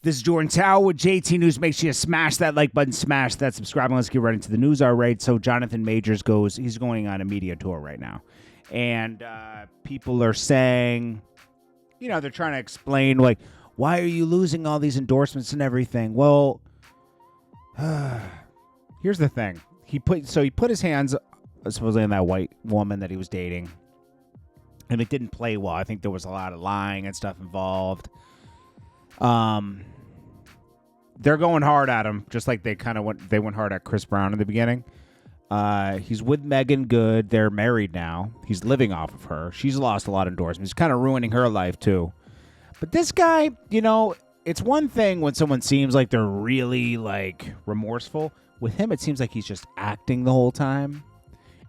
This is Jordan Tower with JT News. Make sure you smash that like button, smash that subscribe. Let's get right into the news. All right, so Jonathan Majors he's going on a media tour right now. And people are saying, they're trying to explain, like, why are you losing all these endorsements and everything? Well, here's the thing. He put his hands supposedly on that white woman that he was dating. And it didn't play well. I think there was a lot of lying and stuff involved. They're going hard at him, just like they went hard at Chris Brown in the beginning. He's with Megan Good. They're married now. He's living off of her. She's lost a lot of endorsements. He's kind of ruining her life too. But this guy, it's one thing when someone seems like they're really like remorseful. With him, it seems like he's just acting the whole time,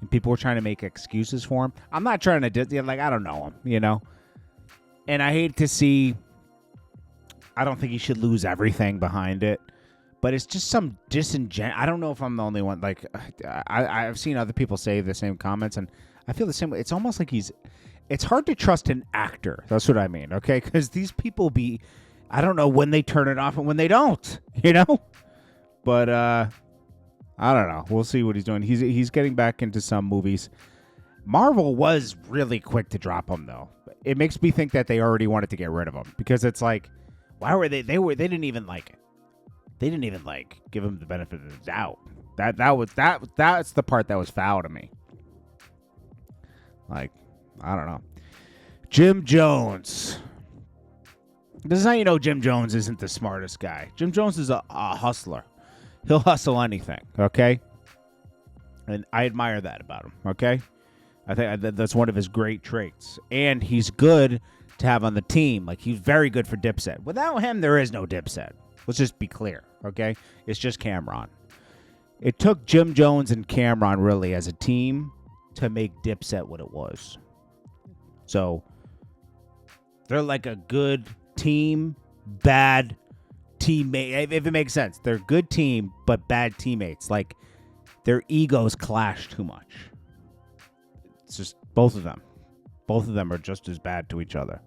and people are trying to make excuses for him. I'm not trying to I don't know him, and I hate to see. I don't think he should lose everything behind it, but it's just some I don't know if I'm the only one. Like, I've seen other people say the same comments, and I feel the same way. It's almost like it's hard to trust an actor. That's what I mean, okay? Because these people I don't know when they turn it off and when they don't, But, I don't know. We'll see what he's doing. He's getting back into some movies. Marvel was really quick to drop him, though. It makes me think that they already wanted to get rid of him, because it's like, why were they didn't even give him the benefit of the doubt. That's the part that was foul to me. Like, I don't know. Jim Jones. This is how you know Jim Jones isn't the smartest guy. Jim Jones is a hustler. He'll hustle anything, okay? And I admire that about him, okay? I think that's one of his great traits. And he's good to have on the team. Like, he's very good for Dipset. Without him, there is no Dipset. Let's just be clear, okay? It's just Cameron. It took Jim Jones and Cameron, really, as a team to make Dipset what it was. So, they're like a good team, bad teammate. If it makes sense. They're a good team, but bad teammates. Like, their egos clash too much. It's just both of them. Both of them are just as bad to each other.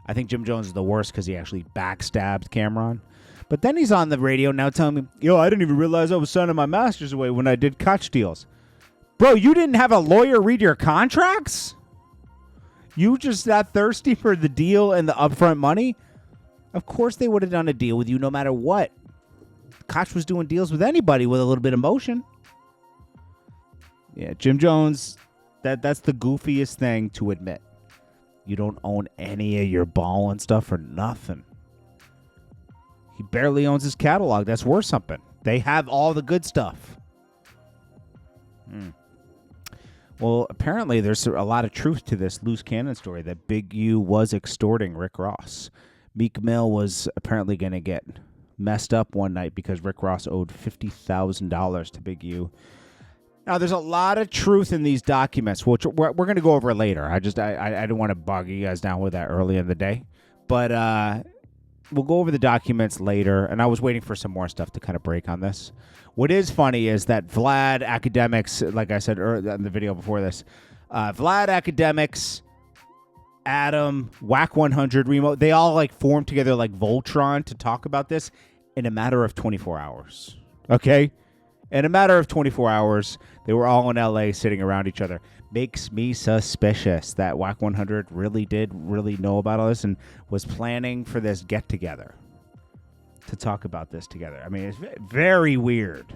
I think Jim Jones is the worst because he actually backstabbed Cameron. But then he's on the radio now telling me, I didn't even realize I was sending my masters away when I did Koch deals. Bro, you didn't have a lawyer read your contracts? You just that thirsty for the deal and the upfront money? Of course they would have done a deal with you no matter what. Koch was doing deals with anybody with a little bit of motion. Yeah, Jim Jones... That's the goofiest thing to admit. You don't own any of your ball and stuff for nothing. He barely owns his catalog. That's worth something. They have all the good stuff. Well, apparently there's a lot of truth to this loose cannon story that Big U was extorting Rick Ross. Meek Mill was apparently going to get messed up one night because Rick Ross owed $50,000 to Big U. Now, there's a lot of truth in these documents, which we're going to go over later. I didn't want to bog you guys down with that early in the day. But we'll go over the documents later, and I was waiting for some more stuff to kind of break on this. What is funny is that Vlad Academics, like I said in the video before this, Vlad Academics, Adam, Whack 100, Remo, they all like formed together like Voltron to talk about this in a matter of 24 hours. Okay? In a matter of 24 hours, they were all in L.A. sitting around each other. Makes me suspicious that Whack 100 really did know about all this and was planning for this get-together to talk about this together. I mean, it's very weird.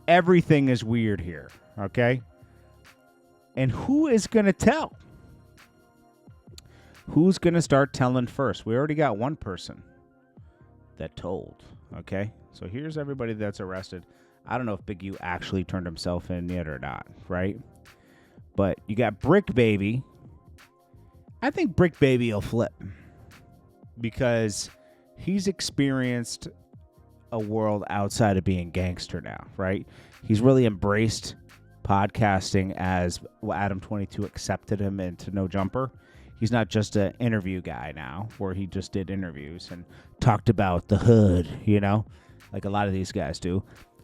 Everything is weird here, okay? And who is going to tell? Who's going to start telling first? We already got one person that told, okay? So here's everybody that's arrested. I don't know if Big U actually turned himself in yet or not, right? But you got Brick Baby. I think Brick Baby will flip because he's experienced a world outside of being gangster now, right? He's really embraced podcasting as Adam 22 accepted him into No Jumper. He's not just an interview guy now where he just did interviews and talked about the hood, like a lot of these guys do.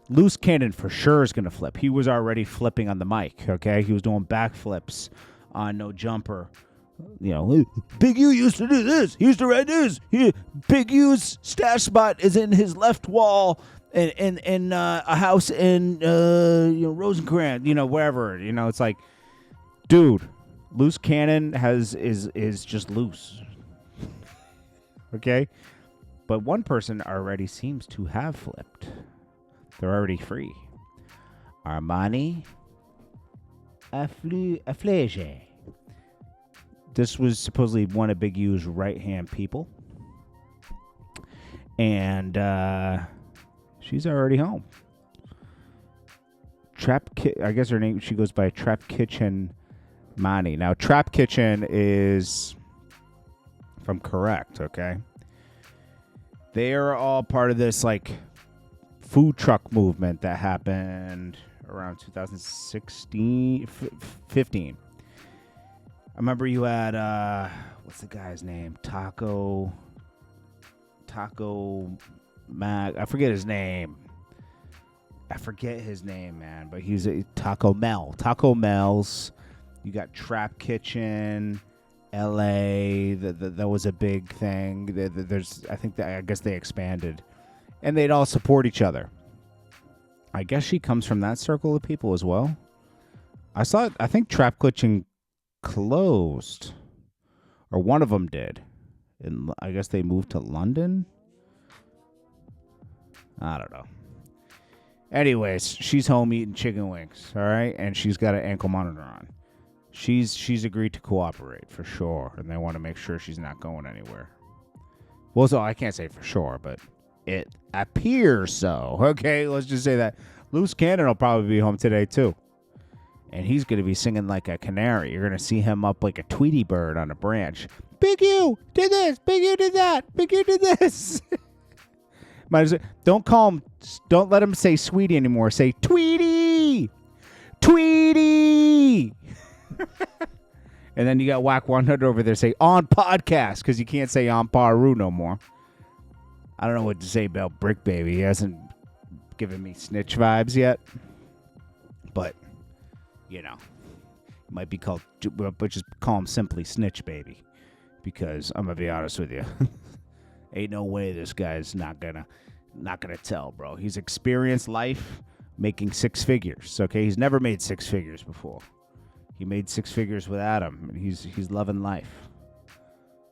Loose Cannon for sure is going to flip. He was already flipping on the mic, okay? He was doing backflips on No Jumper You know, Big U used to do this. He used to write this. Big U's stash spot is in his left wall in a house in Rosencrantz, wherever. It's like, dude, loose cannon is just loose. Okay? But one person already seems to have flipped. They're already free. Armani Afflige. This was supposedly one of Big U's right-hand people. And she's already home. I guess her name, she goes by Trap Kitchen Mani. Now, Trap Kitchen is, if I'm correct, okay? They are all part of this, like, food truck movement that happened around 2016, 15. I remember you had, what's the guy's name? Taco Mag. I forget his name, man. But he's a Taco Mel's. You got Trap Kitchen, L.A. That was a big thing. I guess they expanded. And they'd all support each other. I guess she comes from that circle of people as well. I think Trap Kitchen closed, or one of them did, and I guess they moved to London. I don't know. Anyways, she's home eating chicken wings, all right, and she's got an ankle monitor on. She's agreed to cooperate for sure, and they want to make sure she's not going anywhere. Well, so I can't say for sure, but it appears so. Okay, let's just say that. Loose Cannon will probably be home today too. And he's going to be singing like a canary. You're going to see him up like a Tweety bird on a branch. Big U did this. Big U did that. Big U did this. Don't let him say Sweetie anymore. Say Tweety. Tweety. And then you got Whack 100 over there say on podcast, because you can't say on Paru no more. I don't know what to say about Brick Baby. He hasn't given me snitch vibes yet. But it might be called, but just call him simply Snitch Baby, because I'm gonna be honest with you, ain't no way this guy's not gonna tell, bro. He's experienced life making six figures. Okay, he's never made six figures before. He made six figures with Adam, and he's loving life.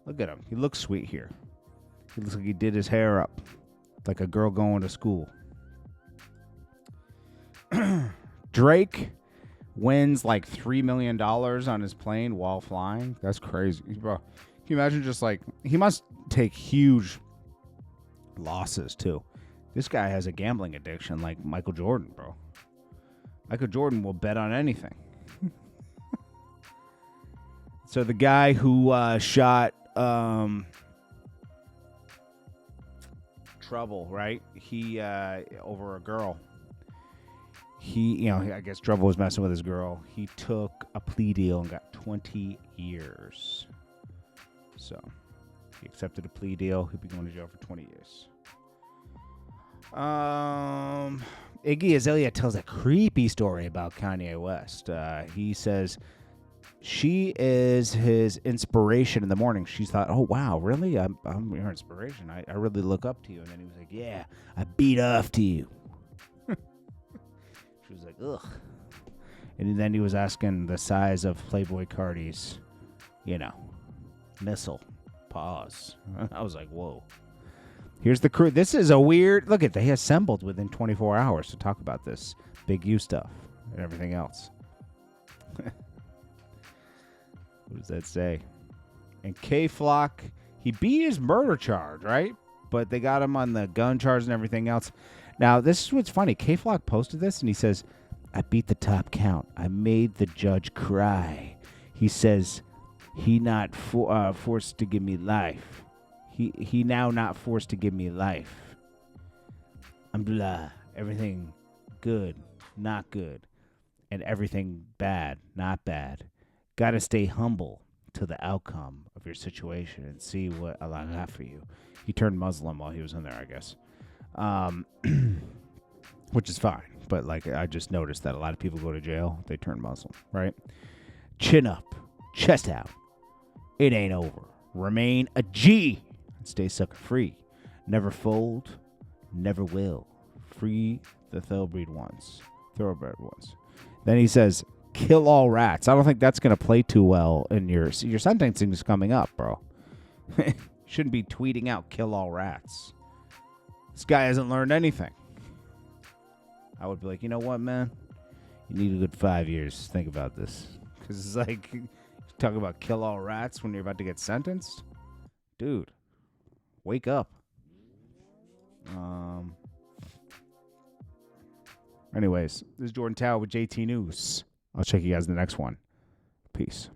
Look at him. He looks sweet here. He looks like he did his hair up like a girl going to school. Drake wins like $3 million on his plane while flying. That's crazy, bro. Can you imagine? Just like, he must take huge losses too. This guy has a gambling addiction like Michael Jordan, bro. Michael Jordan will bet on anything. So the guy who shot Trouble, right? He over a girl. I guess Trouble was messing with his girl. He took a plea deal and got 20 years. So he accepted a plea deal. He'll be going to jail for 20 years. Iggy Azalea tells a creepy story about Kanye West. He says she is his inspiration in the morning. She thought, oh, wow, really? I'm your inspiration. I really look up to you. And then he was like, yeah, I beat off to you. She was like, ugh. And then he was asking the size of Playboy Cardi's, missile. Pause. I was like, whoa. Here's the crew. This is a weird... Look, they assembled within 24 hours to talk about this Big U stuff and everything else. What does that say? And K-Flock, he beat his murder charge, right? But they got him on the gun charge and everything else. Now, this is what's funny. K-Flock posted this, and he says, I beat the top count. I made the judge cry. He says, he not forced to give me life. He now not forced to give me life. I'm blah. Everything good, not good. And everything bad, not bad. Gotta stay humble to the outcome of your situation and see what Allah got for you. He turned Muslim while he was in there, I guess. Which is fine. But I just noticed that a lot of people go to jail, they turn Muslim, right? Chin up, chest out. It ain't over. Remain a G and stay sucker free. Never fold, never will. Free the thoroughbred ones. Then he says, kill all rats. I don't think that's going to play too well in your sentencing is coming up, bro. Shouldn't be tweeting out kill all rats. This guy hasn't learned anything. I would be like, you know what, man? You need a good 5 years to think about this. Because it's like, you talk about kill all rats when you're about to get sentenced? Dude, wake up. Anyways, this is Jordan Tower with JT News. I'll check you guys in the next one. Peace.